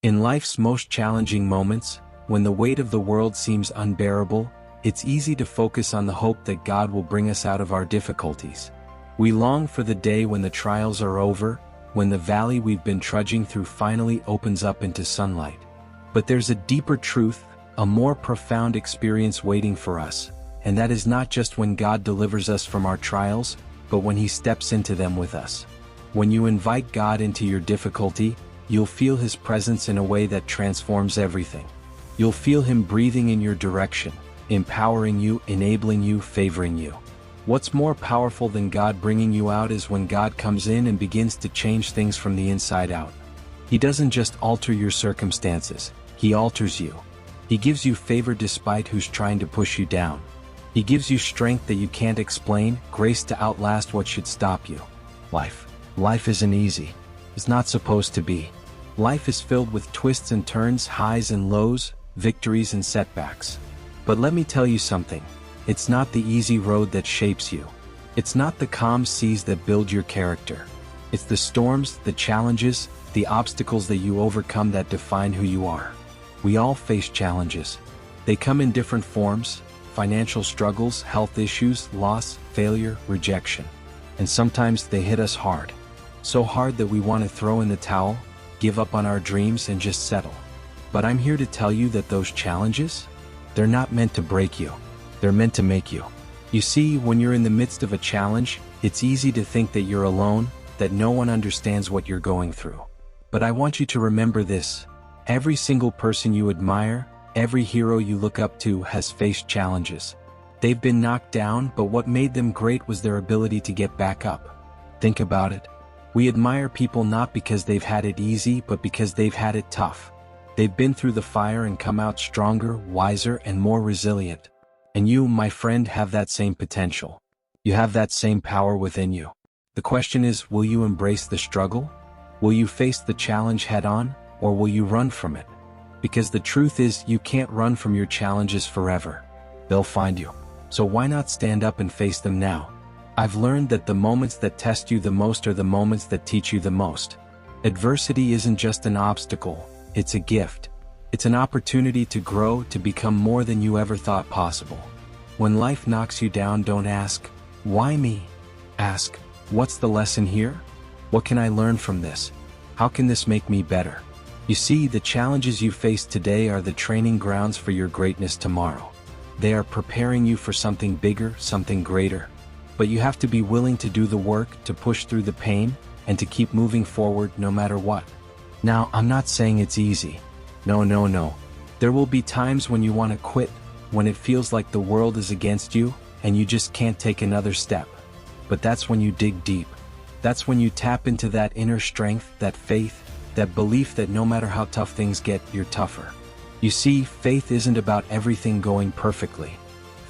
In life's most challenging moments, when the weight of the world seems unbearable, it's easy to focus on the hope that God will bring us out of our difficulties. We long for the day when the trials are over, when the valley we've been trudging through finally opens up into sunlight. But there's a deeper truth, a more profound experience waiting for us, and that is not just when God delivers us from our trials, but when He steps into them with us. When you invite God into your difficulty, you'll feel His presence in a way that transforms everything. You'll feel Him breathing in your direction, empowering you, enabling you, favoring you. What's more powerful than God bringing you out is when God comes in and begins to change things from the inside out. He doesn't just alter your circumstances, He alters you. He gives you favor despite who's trying to push you down. He gives you strength that you can't explain, grace to outlast what should stop you. Life isn't easy. It's not supposed to be. Life is filled with twists and turns, highs and lows, victories and setbacks. But let me tell you something. It's not the easy road that shapes you. It's not the calm seas that build your character. It's the storms, the challenges, the obstacles that you overcome that define who you are. We all face challenges. They come in different forms: financial struggles, health issues, loss, failure, rejection. And sometimes they hit us hard. So hard that we want to throw in the towel, give up on our dreams and just settle. But I'm here to tell you that those challenges, they're not meant to break you. They're meant to make you. You see, when you're in the midst of a challenge, it's easy to think that you're alone, that no one understands what you're going through. But I want you to remember this. Every single person you admire, every hero you look up to has faced challenges. They've been knocked down, but what made them great was their ability to get back up. Think about it. We admire people not because they've had it easy, but because they've had it tough. They've been through the fire and come out stronger, wiser, and more resilient. And you, my friend, have that same potential. You have that same power within you. The question is, will you embrace the struggle? Will you face the challenge head on, or will you run from it? Because the truth is, you can't run from your challenges forever. They'll find you. So why not stand up and face them now? I've learned that the moments that test you the most are the moments that teach you the most. Adversity isn't just an obstacle, it's a gift. It's an opportunity to grow, to become more than you ever thought possible. When life knocks you down, don't ask, "Why me?" Ask, "What's the lesson here? What can I learn from this? How can this make me better?" You see, the challenges you face today are the training grounds for your greatness tomorrow. They are preparing you for something bigger, something greater. But you have to be willing to do the work, to push through the pain, and to keep moving forward no matter what. Now, I'm not saying it's easy. No. There will be times when you want to quit, when it feels like the world is against you, and you just can't take another step. But that's when you dig deep. That's when you tap into that inner strength, that faith, that belief that no matter how tough things get, you're tougher. You see, faith isn't about everything going perfectly.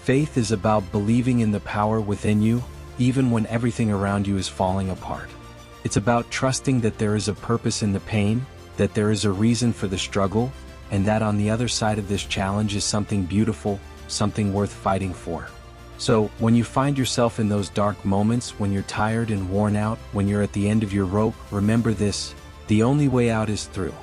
Faith is about believing in the power within you, even when everything around you is falling apart. It's about trusting that there is a purpose in the pain, that there is a reason for the struggle, and that on the other side of this challenge is something beautiful, something worth fighting for. So, when you find yourself in those dark moments, when you're tired and worn out, when you're at the end of your rope, remember this: the only way out is through.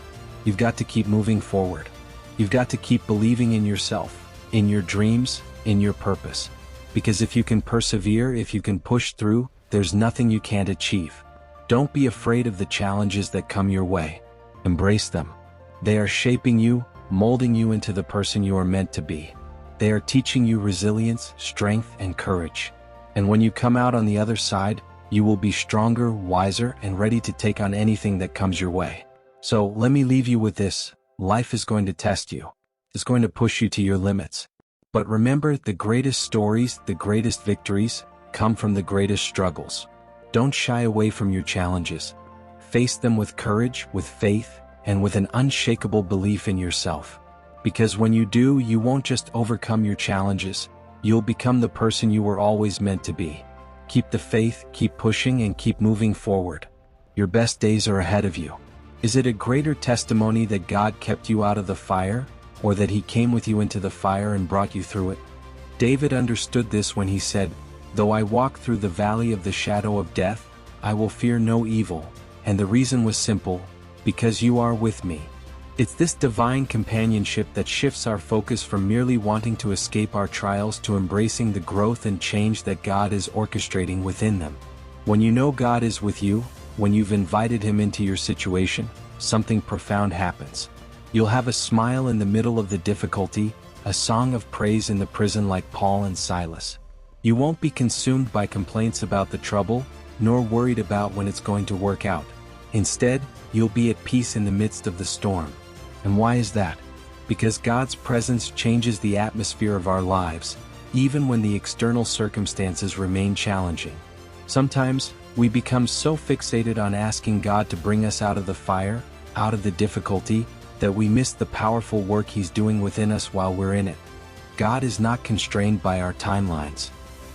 You've got to keep moving forward. You've got to keep believing in yourself, in your dreams, in your purpose. Because if you can persevere, if you can push through, there's nothing you can't achieve. Don't be afraid of the challenges that come your way. Embrace them. They are shaping you, molding you into the person you are meant to be. They are teaching you resilience, strength, and courage. And when you come out on the other side, you will be stronger, wiser, and ready to take on anything that comes your way. So let me leave you with this. Life is going to test you. It's going to push you to your limits. But remember, the greatest stories, the greatest victories, come from the greatest struggles. Don't shy away from your challenges. Face them with courage, with faith, and with an unshakable belief in yourself. Because when you do, you won't just overcome your challenges, you'll become the person you were always meant to be. Keep the faith, keep pushing, and keep moving forward. Your best days are ahead of you. Is it a greater testimony that God kept you out of the fire, or that He came with you into the fire and brought you through it? David understood this when he said, "Though I walk through the valley of the shadow of death, I will fear no evil." And the reason was simple: because you are with me. It's this divine companionship that shifts our focus from merely wanting to escape our trials to embracing the growth and change that God is orchestrating within them. When you know God is with you, when you've invited Him into your situation, something profound happens. You'll have a smile in the middle of the difficulty, a song of praise in the prison like Paul and Silas. You won't be consumed by complaints about the trouble, nor worried about when it's going to work out. Instead, you'll be at peace in the midst of the storm. And why is that? Because God's presence changes the atmosphere of our lives, even when the external circumstances remain challenging. Sometimes, we become so fixated on asking God to bring us out of the fire, out of the difficulty, that we miss the powerful work He's doing within us while we're in it. God is not constrained by our timelines.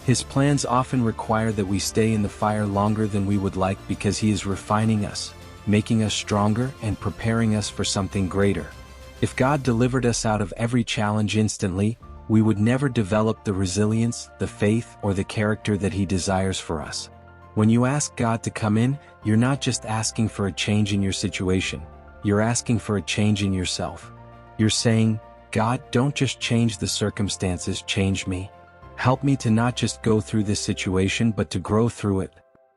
His plans often require that we stay in the fire longer than we would like because He is refining us, making us stronger and preparing us for something greater. If God delivered us out of every challenge instantly, we would never develop the resilience, the faith, or the character that He desires for us. When you ask God to come in, you're not just asking for a change in your situation, you're asking for a change in yourself. You're saying, God, don't just change the circumstances, change me. Help me to not just go through this situation but to grow through it.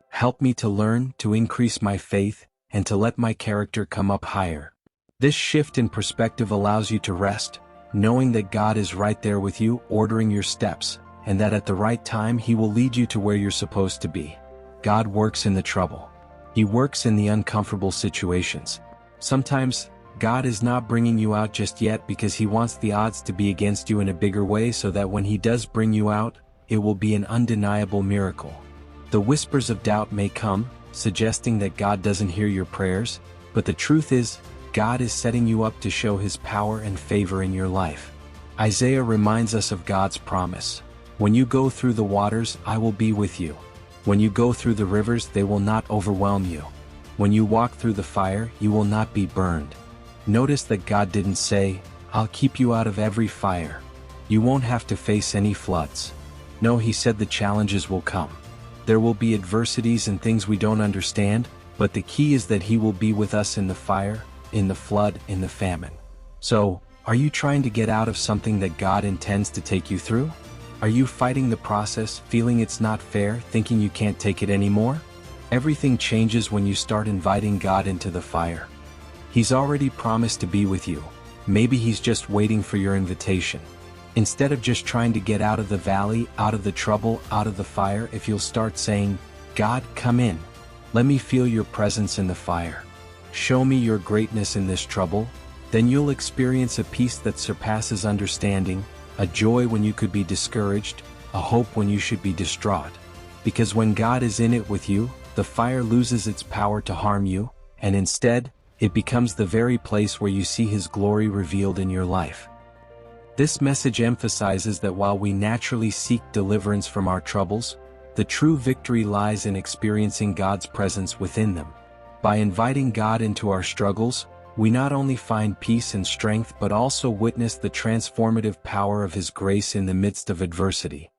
Help me to learn, to increase my faith, and to let my character come up higher. This shift in perspective allows you to rest, knowing that God is right there with you, ordering your steps, and that at the right time He will lead you to where you're supposed to be. God works in the trouble. He works in the uncomfortable situations. Sometimes, God is not bringing you out just yet because He wants the odds to be against you in a bigger way so that when He does bring you out, it will be an undeniable miracle. The whispers of doubt may come, suggesting that God doesn't hear your prayers, but the truth is, God is setting you up to show His power and favor in your life. Isaiah reminds us of God's promise. When you go through the waters, I will be with you. When you go through the rivers, they will not overwhelm you. When you walk through the fire, you will not be burned. Notice that God didn't say, I'll keep you out of every fire. You won't have to face any floods. No, He said the challenges will come. There will be adversities and things we don't understand, but the key is that He will be with us in the fire, in the flood, in the famine. So, are you trying to get out of something that God intends to take you through? Are you fighting the process, feeling it's not fair, thinking you can't take it anymore? Everything changes when you start inviting God into the fire. He's already promised to be with you. Maybe He's just waiting for your invitation. Instead of just trying to get out of the valley, out of the trouble, out of the fire, if you'll start saying, God, come in. Let me feel your presence in the fire. Show me your greatness in this trouble. Then you'll experience a peace that surpasses understanding, a joy when you could be discouraged, a hope when you should be distraught. Because when God is in it with you, the fire loses its power to harm you, and instead, it becomes the very place where you see His glory revealed in your life. This message emphasizes that while we naturally seek deliverance from our troubles, the true victory lies in experiencing God's presence within them. By inviting God into our struggles, we not only find peace and strength but also witness the transformative power of His grace in the midst of adversity.